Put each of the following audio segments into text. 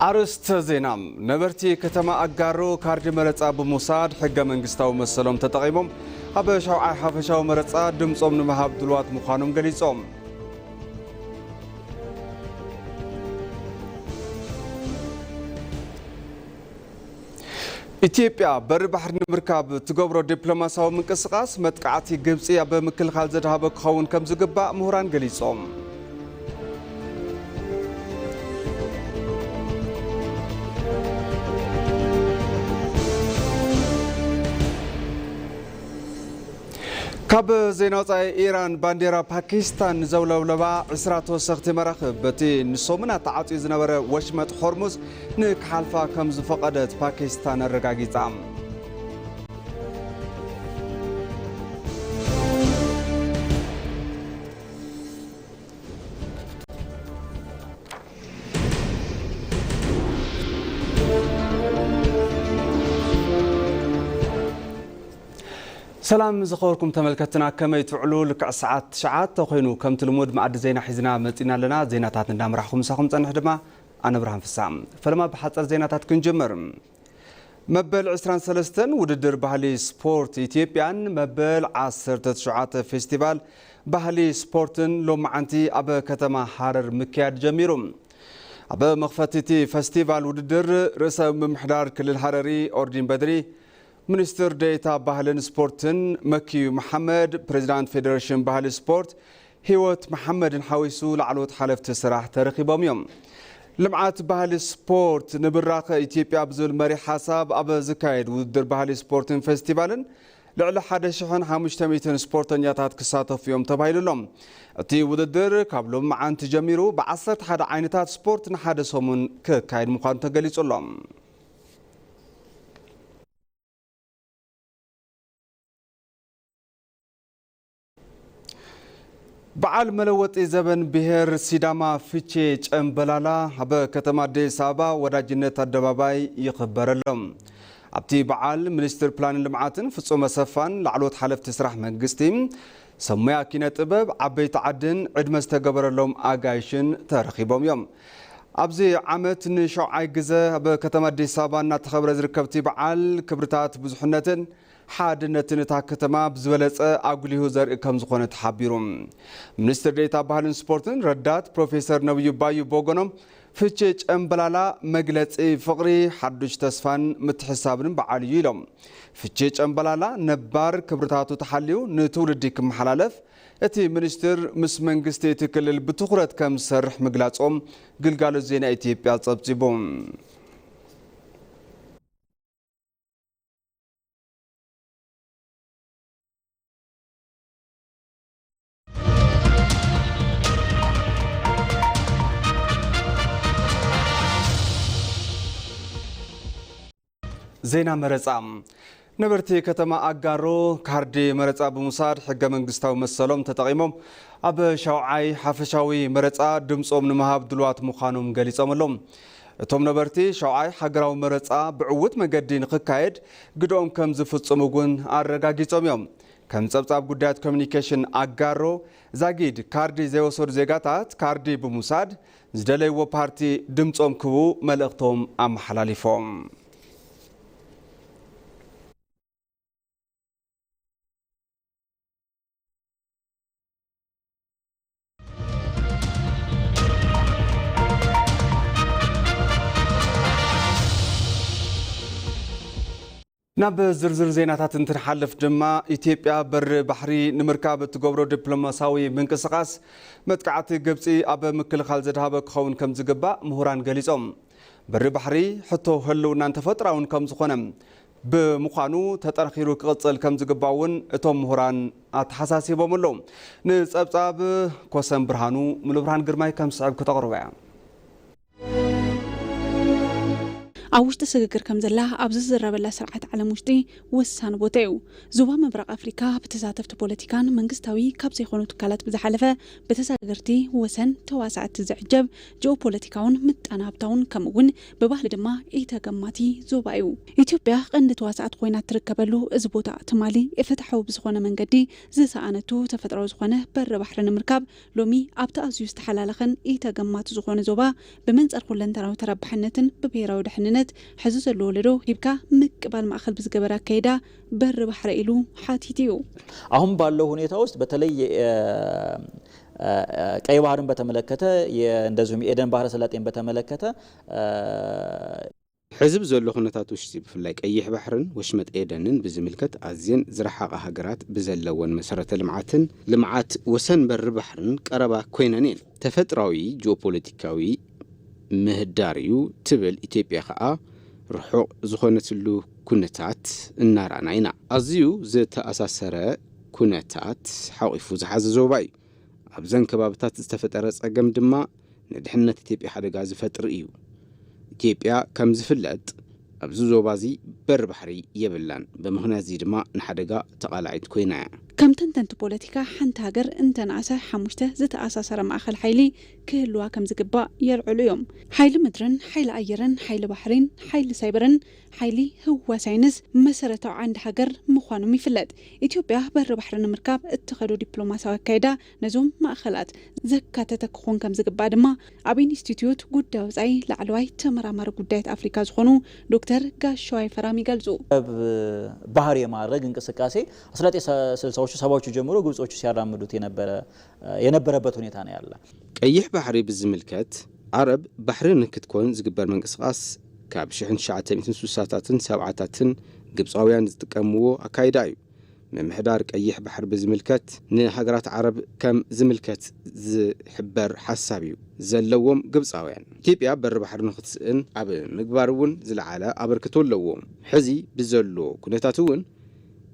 አርስተ ዜና ነበርቲ ከተማ አጋሮ ካርድ መረጻ በሙሳድ ሕገ መንግስታዊ መሰሎም ተጠቂሞም አበሻው ሓፈሻው መረጻ ድምጾም ንመሃብ ድልዋት ምዃኖም ገሊጾም ኢትዮጵያ በርባሕር ንምርካብ ትገብሮ ዲፕሎማሲያዊ ምንቅስቃስ መጥቃዕቲ ግብጺ ኣብ ምክልኻል ዘድሃበ ክኸውን ከም ዝግባእ ምሁራን ገሊጾም ካብ ዜና ወፃኢ ኢራን ባንዴራ ፓኪስታን ዘውለብለባ 20 ተወሰኽቲ መራኽብ በቲ ንሶምና ተዓጽዩ ዝነበረ ወሽመጥ ሆርሙዝ ንክሓልፋ ከም ዝፈቐደት ፓኪስታን ኣረጋጊጻ سلام زخوركم تملكتنا كما يتعلو لك ساعات شعات خوينو كم تلمود مع زينا حزنا متينا لنا زيناتات ندامرحكم ساخم صنحدما انا برهان فسام فلما بحصر زيناتات كنجمر مبل 23 وددر بحلي سبورت اثيوبيان مبل 19 فيستيفال بحلي سبورتن لو معنتي اب كتما حرر مكياد جميرم اب مخفتتي فيستيفال وددر رئيس ممحدار كل الحرري اوردين بدري منستر ديتا باهلن سبورتن مكيو محمد بريزيدانت فيدريشن باهل سبورت هيوت محمد حويسو لعلوت حلفت سراح ترخيبهم يوم لمعات باهل سبورت نبراق اثيوبيا بزول مري حساب ابا زكايد ودر باهل سبورتن فيستيفالن لعل حدا شحن 500 سبورتنياتات كساتف يوم تبايللهم اتي ودر كابلوم معان تجميرو بعصرت حدا عينتات سبورت نحدا سومن كايد مخان تغليصلهم بعال ملوت زبن بهر سيداما فيتشي چنبلالا هبه كتما አዲስ አበባ ወዳጅነት አደባባይ ይخبرلهم ابتي بعال منستر بلان لمعاتن ፍጹመ ሰፋን لعلوت حلفت ስራሕ መንግስቲ ሰሙያ ኪነ ጥበብ ዓበይቲ ዓድን ዕድመ ዝተገበረሎም አጋይሽን ተረኺቦም እዮም ኣብዚ ዓመት ንሸውዓይ ግዜ ኣብ ከተማ አዲስ አበባ እናተኸበረ ዝርከብቲ በዓል ክብርታት ብዙሕነትን ሓድነትን እታ ከተማ ብዝበለጸ አጉሊሁ ዘርኢ ከም ዝኾነ ተሓቢሩ ሚኒስትር ዴኤታ ባህልን ስፖርትን ረዳት ፕሮፌሰር ነብዩ ባዩ ቦጎኖም ፍቼ ጨምበላላ መግለጺ ፍቕሪ ሓዱሽ ተስፋን ምትሕሳብን በዓል እዩ ኢሎም ፍቼ ጨምበላላ ነባር ክብርታቱ ተሓልዩ ንትውልዲ ክመሓላለፍ እቲ ሚኒስትር ምስ መንግስቲ ትክልል ብትኹረት ከም ዝሰርሕ ምግላጾም ግልጋሎት ዜና ኢትዮጵያ ጸብጺቦም زينا مرصا نبرتي كتما أجارو كاردي مرصا بمصاد حق منجستاو مسلوم تتقيمهم أب شوعي حفشاوي مرصا دمصوم نمهاب دلوات مخانوم غليصوم لهم توم نبرتي شوعي حقراو مرصا بعوت مقدين خكايد قدوم كم زفصمون أرغاغيصوم يوم كم صبصاب ጉዳያት ኮሙኒኬሽን አጋሮ ዛጊድ ካርዲ ዘይወሰዱ ዜጋታት ካርዲ በሙሳድ ዝደለይዎ ፓርቲ ድምጾም ክቡ መልእክቶም አመሐላሊፎም ናብ ዝርዝር ዜናታት እንትንሓልፍ ድማ ኢትዮጵያ በር ባሕሪ ንምርካብ ትገብሮ ዲፕሎማሲያዊ ምንቅስቃስ መጥቃዕቲ ግብጺ ኣብ ምክልኻል ዘድሃበ ክኸውን ከም ዝግባእ ምሁራን ገሊጾም በር ባሕሪ ሕቶ ህልውናን ተፈጥራውን ከም ዝኾነ ብምዃኑ ተጠንኺሩ ክቕጽል ከም ዝግባውን እቶም ምሁራን ኣተሓሳሲቦም ኣለዉ ንጸብጻብ ኮሰም ብርሃኑ ሙሉ ብርሃን ግርማይ ከም ስዕብ ክተቕርበ አውሽተ ስግግር ከም ዘላ ኣብዚ ዝረበላ ስርዓት ዓለም ውሽጢ ወሳኒ ቦታ እዩ ዞባ ምብራቅ አፍሪካ በተሳተፍቲ ፖለቲካን መንግስታዊ ካብ ዘይኮኑ ትካላት ብዝሓለፈ በተሳገርቲ ወሰን ተዋሳእቲ ዝዕጀብ ጂኦፖለቲካውን ምጣነ ሀብታውን ከምውን በባህሊ ድማ ኢተገማቲ ዞባ እዩ ኢትዮጵያ ቀንዲ ተዋሳእቲ ኮይና ትርከበሉ እዚ ቦታ ትማሊ ፍትሓዊ ብዝኾነ መንገዲ ዝሰኣነቱ ተፈጥሮአዊ ዝኾነ በር ባሕሪ ንምርካብ ሎሚ ኣብቲ ኣዝዩ ዝተሓላለኸን ኢተገማቲ ዝኾነ ዞባ ብመንፀር ኩለንተናዊ ተረባሕነትን ብብሔራዊ ድሕንነት ሕዚ ዘሎ ወለዶ ሂብካ ምቅባል ማእከል ብዝገበረ አካይዳ በር ባሕሪ ኢሉ ሓቲት እዩ አሁን ባለው ሁኔታ ውስጥ በተለይ ቀይ ባህርን በተመለከተ እንደዚሁም ኤደን ባህረ ሰላጤን በተመለከተ حزب زلو خناتات وشتي بفلاي قيح بحرن وشمت ايدنن بزملكت ازين زرحق هاجرات بزلون مسرة لمعات وسن بر بحرن قربا كوينانين تفطراوي جيوبوليتيكاوي مهداريو تبل ኢትዮጵያ خا رحق زخونتلو كنتات الناراناينا ازيو زتاساسره كنتات حقيفو زحاز زوباي ابزن كبابتات استفطره صقم دما ندحنت ኢትዮጵያ حدغا زفطر እዩ ኢትዮጵያ ከም ዝፍለጥ ኣብዚ ዞባዚ በር ባሕሪ የብላን በመኽንያት እዚ ድማ ንሓደጋ ተቃላዒት ኮይና ከም ተንተንቲ ፖለቲካ ሓንቲ ሃገር እንተናእሰ ሓሙሽተ ዝተኣሳሰረ ማእከል ሓይሊ ክህልዋ ከም ዝግባእ የልዕሉ እዮም ሓይሊ ምድርን ሓይሊ ኣየርን ሓይሊ ባሕሪን ሓይሊ ሳይበርን ሓይሊ ህዋ ሳይንስ መሰረታዊ ዓንዲ ሃገር ምዃኖም ይፍለጥ ኢትዮጵያ በር ባሕሪ ንምርካብ እትኸዶ ዲፕሎማሲያዊ አካይዳ ነዞም ማእከላት ዘካተተ ክኾን ከም ዝግባእ ድማ ኣብ ኢንስቲትዩት ጉዳይ ወፃኢ ላዕለዋይ ተመራማሪ ጉዳያት አፍሪካ ዝኾኑ ዶክተር ጋሻዋይ ፈራሚ ይገልጹ ባህሪ የማድረግ እንቅስቃሴ 1960 ሰባዎቹ ጀምሮ ግብጾቹ ሲያራምዱት የነበረበት ሁኔታ ነው ያለ ቀይሕ ባሕሪ ብዝምልከት ዓረብ ባሕሪ ንክትኮን ዝግበር መንቀሳቀስ ካብ 1960ታትን 70ታትን ግብጻውያን ዝጥቀምዎ አካይዳ እዩ መምሕዳር ቀይሕ ባሕሪ ብዝምልከት ንሃገራት ዓረብ ከም ዝምልከት ዝሕበር ሓሳብ እዩ ዘለዎም ግብጻውያን ኢትዮጵያ በር ባሕሪ ንክትስእን ኣብ ምግባርውን ዝለዓለ አበርክቶ ኣለዎም ሕዚ ብዘሎ ኩነታትውን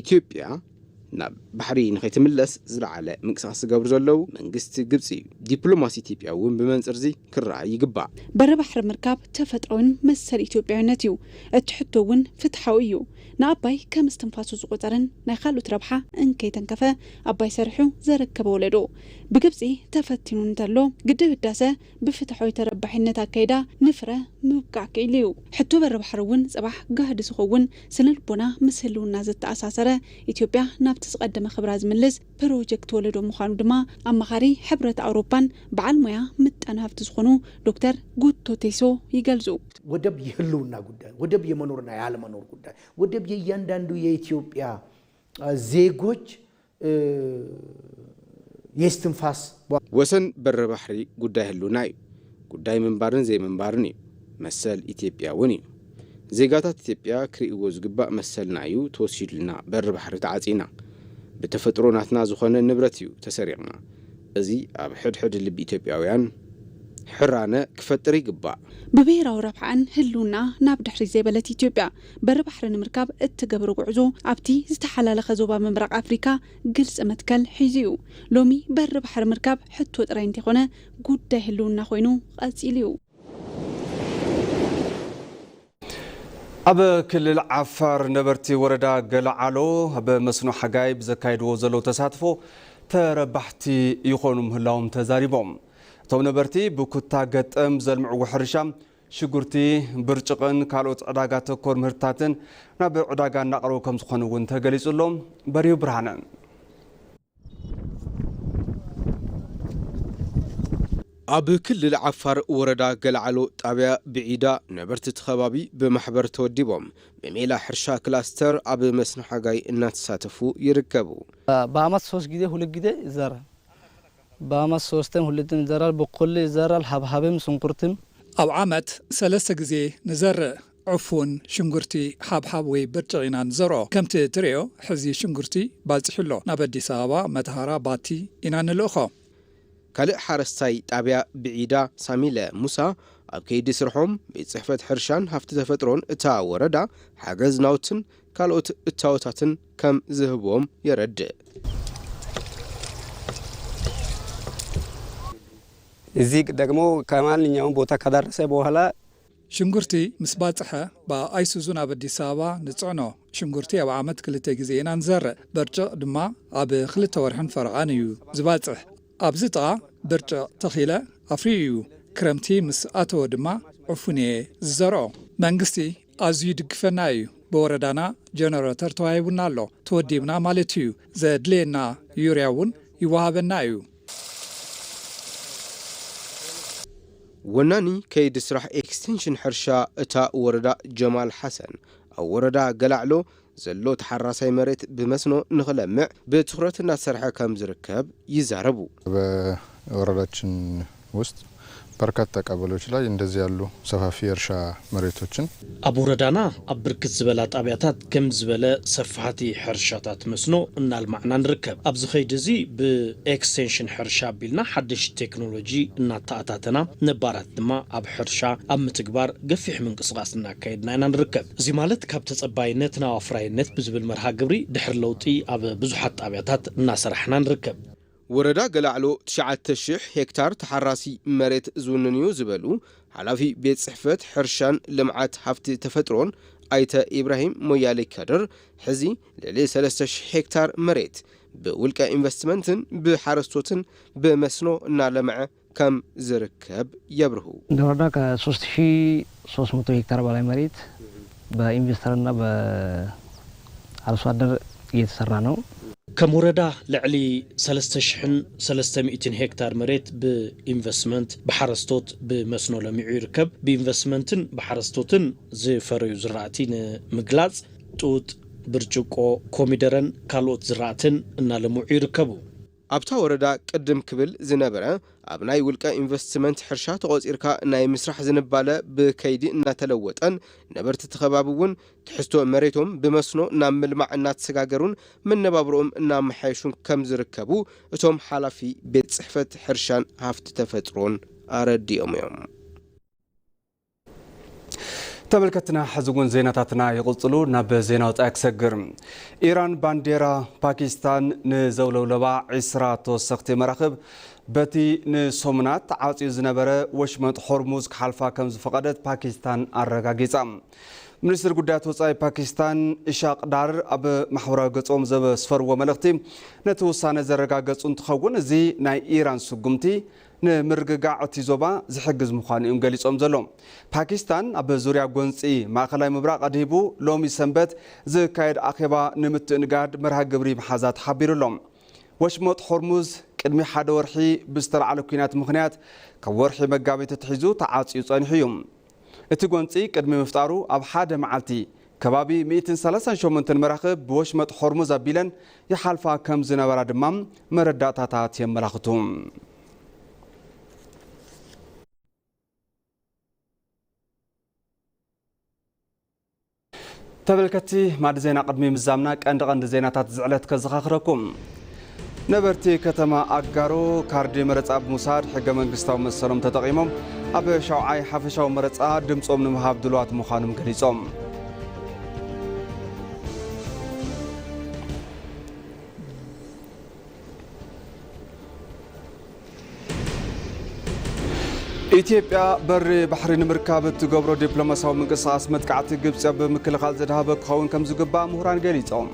ኢትዮጵያ ናብ ባሕሪ ንኸይትምለስ ዝለዓለ ምንቅስቃስ ዝገብሩ ዘለው መንግስቲ ግብጽ ዲፕሎማሲ ኢትዮጵያውን ብመንጽርዚ ክራይ ይግባእ በር ባሕሪ ምርካብ ተፈጥሮን መሰል ኢትዮጵያዊነት እዩ እትሕቶውን ፍትሓዊ እዩ ንኣባይ ከም እስትንፋሱ ዝቆፀርን ናይ ካልኦት ረብሓ እንከይተንከፈ ኣባይ ሰርሑ ዘረከበ ወለዶ ብግብጽ ተፈቲኑ እንተሎ ግድብ ህዳሴ ብፍትሓዊ ተረባሕነት አካይዳ ንፍረ ምብቃዕ ክኢሉ እዩ ሕቶ በር ባሕሪ እውን ጽባሕ ጋህዲ ዝኸውን ስነልቦና ምስልውና ዝተኣሳሰረ ኢትዮጵያ ናብ ተስቀደመ ክብራ ዝምልስ ፕሮጀክት ወለዶ ምዃኑ ድማ ኣማኻሪ ሕብረት አውሮፓን በዓል ሞያ ምጣነ ሀብቲ ዝኾኑ ዶክተር ጉቶ ቴሶ ይገልጹ ወደብ የህልውና ጉዳይ ወደብ የመኖርና ያለመኖር ጉዳይ ወደብ የእያንዳንዱ የኢትዮጵያ ዜጎች የስትንፋስ ወሰን በር ባሕሪ ጉዳይ ህልውና እዩ ጉዳይ መንባርን ዘይ መንባርን እዩ መሰል ኢትዮጵያውን እዩ ዜጋታት ኢትዮጵያ ክሪእዎ ዝግባእ መሰልና እዩ ተወሲድልና በር ባሕሪ ተዓጺና በተፈጥሮ ናትና ዝኾነ ንብረት እዩ ተሰሪቕና እዚ ኣብ ሕድሕድ ልቢ ኢትዮጵያውያን ሕራነ ክፈጥር ይግባእ ብብሔራዊ ረብሓን ህልውና ናብ ድሕሪ ዘይበለት ኢትዮጵያ በር ባሕሪ ንምርካብ እትገብሮ ጉዕዞ ኣብቲ ዝተሓላለኸ ዞባ ምብራቅ አፍሪካ ግልጽ መትከል ሒዙ እዩ ሎሚ በር ባሕሪ ምርካብ ሕቶ ጥራይ እንተኾነ ጉዳይ ህልውና ኮይኑ ቀጺሉ እዩ ኣብ ክልል ዓፋር ነበርቲ ወረዳ ገላዓሎ ኣብ መስኖ ሓጋይ ብዘካይድዎ ዘሎ ተሳትፎ ተረባሕቲ ይኾኑ ምህላዎም ተዛሪቦም እቶም ነበርቲ ብኩታ ገጠም ዘልምዕዎ ሕርሻ ሽጉርቲ ብርጭቕን ካልኦት ዕዳጋ ተኮር ምህርትታትን ናብ ዕዳጋ እናቕረቡ ከም ዝኾኑ እውን ተገሊጹሎም በሪሁ ብርሃነ ኣብ ክልል ዓፋር ወረዳ ገላዓሎ ጣብያ ብዒዳ ነበርቲ ተኸባቢ ብማሕበር ተወዲቦም በሜላ ሕርሻ ክላስተር ኣብ መስኖ ሓጋይ እናተሳተፉ ይርከቡ በአመት 3 ጊዜ 2 ጊዜ ይዘራል በአመት 3 ሁለትን ይዘራል በቆሎ ይዘራል ሀብሀብም ሽንኩርትም ኣብ ዓመት 3 ጊዜ ንዘርእ عفون شنغرتي حاب وي برجعنا نزرع كمت تريو حزي شنغرتي بازحلو نبدي سابا متهارا باتي إنا نلوخو ካልእ ሓረስታይ ጣብያ ብዒዳ ሳሚለ ሙሳ ኣብ ከይዲ ስርሖም ቤት ጽሕፈት ሕርሻን ሃፍቲ ተፈጥሮን እታ ወረዳ ሓገዝ ናውትን ካልኦት እታወታትን ከም ዝህቦም የረድእ እዚህ ደግሞ ከማንኛውም ቦታ ከደረሰ በኋላ ሽንጉርቲ ምስ ባጽሐ ብኣይሱዙ ናብ ኣዲስ ኣበባ ንጽዕኖ ሽንጉርቲ ኣብ ዓመት 2 ግዜ ኢና ንዘርእ በርጭቕ ድማ ኣብ 2 ወርሕን ፈረቓን እዩ ዝባጽሕ ኣብዚ ጥቓ በርጭቕ ተኺለ ኣፍርዩ እዩ ክረምቲ ምስ ኣተወ ድማ ዕፉን እየ ዝዘርኦ መንግስቲ ኣዝዩ ይድግፈና እዩ በወረዳና ጀነሬተር ተዋሂቡና ኣሎ ተወዲብና ማለት እዩ ዘድልየና ዩርያ እውን ይወሃበና እዩ ወናኒ ከይዲ ስራሕ ኤክስቴንሽን ሕርሻ እታ ወረዳ ጀማል ሐሰን ኣብ ወረዳ ገላዕሎ ዘሎ ተሓራሳይ መሬት ብመስኖ ንኽለምዕ በትኩረት እናሰርሐ ከም ዝርከብ ይዛረቡ በወረዳችን ውስጥ በርካታ ቀበሌዎች ላይ እንደዚህ ያሉ ሰፋፊ እርሻ መሬቶችን ኣብ ወረዳና ኣብ ብርክት ዝበላ ጣብያታት ከም ዝበለ ሰፋሕቲ ሕርሻታት መስኖ እናልማዕና ንርከብ ኣብዚ ኸይዲ እዚ ብኤክስቴንሽን ሕርሻ ቢልና ሓድሽ ቴክኖሎጂ እናተኣታተና ነባራት ድማ ኣብ ሕርሻ ኣብ ምትግባር ገፊሕ ምንቅስቃስ እናካየድና ኢና ንርከብ እዚ ማለት ካብ ተጸባይነት ናብ ኣፍራይነት ብዝብል መርሃ ግብሪ ድሕሪ ለውጢ ኣብ ብዙሓት ጣብያታት እናሰርሕና ንርከብ ወረዳ ገላዕሎ 9,000 ሄክታር ተሓራሲ መሬት ዝውንንዩ ዝበሉ ሓላፊ ቤት ጽሕፈት ሕርሻን ልምዓት ሃፍቲ ተፈጥሮን ኣይተ ኢብራሂም ሞያሌ ከድር ሕዚ ልዕሊ 3,000 ሄክታር መሬት ብውልቀ ኢንቨስትመንትን ብሓረስቶትን ብመስኖ እናለምዐ ከም ዝርከብ የብርሁ ወረዳ ከ3,300 ሄክታር በላይ መሬት በኢንቨስተርና በአርሶ አደር እየተሰራ ነው ከም ወረዳ ልዕሊ 3,300 ሄክታር መሬት ብኢንቨስትመንት ብሓረስቶት ብመስኖ ለሚዑ ይርከብ ብኢንቨስትመንትን ብሓረስቶትን ዝፈረዩ ዝራእቲ ንምግላጽ ጡጥ ብርጭቆ ኮሚደረን ካልኦት ዝራእትን እናለምዑ ይርከቡ ኣብታ ወረዳ ቅድም ክብል ዝነበረ ኣብ ናይ ውልቀ ኢንቨስትመንት ሕርሻ ተቆፂርካ ናይ ምስራሕ ዝንባለ ብከይዲ እናተለወጠን ነበርቲ ተኸባቢ እውን ትሕዝቶ መሬቶም ብመስኖ ናብ ምልማዕ እናተሰጋገሩን መነባብሮኦም እናመሓየሹን ከም ዝርከቡ እቶም ሓላፊ ቤት ጽሕፈት ሕርሻን ሃፍቲ ተፈጥሮን ኣረዲኦም እዮም ተመልከትና ሕዝውን ዜናታትና ይቕጽሉ ናብ ዜና ወጣ ክሰግር ኢራን ባንዴራ ፓኪስታን ንዘውለውለባ 20 ተወሰኽቲ መራኽብ በቲ ንሶምናት ዓጽዩ ዝነበረ ወሽመጥ ሆርሙዝ ክሓልፋ ከም ዝፈቐደት ፓኪስታን ኣረጋጊጻ ሚኒስትር ጉዳያት ወጻኢ ፓኪስታን ኢሻቅ ዳር ኣብ ማሕበራዊ ገጾም ዘበስፈርዎ መልእኽቲ ነቲ ውሳነ ዘረጋገጹ እንትኸውን እዚ ናይ ኢራን ስጉምቲ ንምርግጋዕ እቲ ዞባ ዝሕግዝ ምዃኑ እዮም ገሊጾም ዘሎም ፓኪስታን ኣብ ዙርያ ጎንፂ ማእኸላይ ምብራቕ ኣድሂቡ ሎሚ ሰንበት ዝካየድ ኣኼባ ንምትእንጋድ መርሃ ግብሪ መሓዛት ሓቢሩሎም ወሽመጥ ሆርሙዝ ቅድሚ ሓደ ወርሒ ብዝተለዓለ ኩናት ምኽንያት ካብ ወርሒ መጋቢት እትሒዙ ተዓጽዩ ጸኒሑ እዩ እቲ ጎንፂ ቅድሚ ምፍጣሩ ኣብ ሓደ መዓልቲ ከባቢ 138 መራኽብ ብወሽመጥ ሆርሙዝ ኣቢለን ይሓልፋ ከም ዝነበራ ድማ መረዳእታታት የመላኽቱ ተበልከቲ ማድ ዜና ቅድሚ ምዛምና ቀንዲ ዜናታት ዝዕለት ከዘኻኽረኩም ነበርቲ ከተማ ኣጋሮ ካርዲ መረፃ ብምውሳድ ሕገ መንግስታዊ መሰሎም ተጠቒሞም ኣብ ሻውዓይ ሓፈሻዊ መረፃ ድምፆም ንምሃብ ድልዋት ምዃኖም ገሊፆም ኢትዮጵያ በሪ ባሕሪ ንምርካብ እትገብሮ ዲፕሎማሲያዊ ምንቅስቓስ መጥቃዕቲ ግብፂ ብምክልኻል ዘድሃበ ክኸውን ከም ዝግባእ ምሁራን ገሊፆም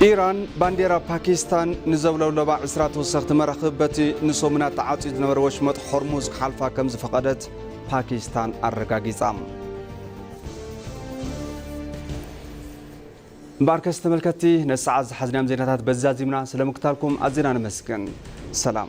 ኢራን ባንዴራ ፓኪስታን ንዘውለውለባ 20 ተወሰኽቲ መራኽብ በቲ ንሶምናት ተዓጽዩ ዝነበረ ወሽመጥ ሆርሙዝ ክሓልፋ ከም ዝፈቐደት ፓኪስታን ኣረጋጊጻ مباركة تملكتي نسعى زحزنا مزينات بزازي منا سلامك تالكم أزينا نمسكن سلام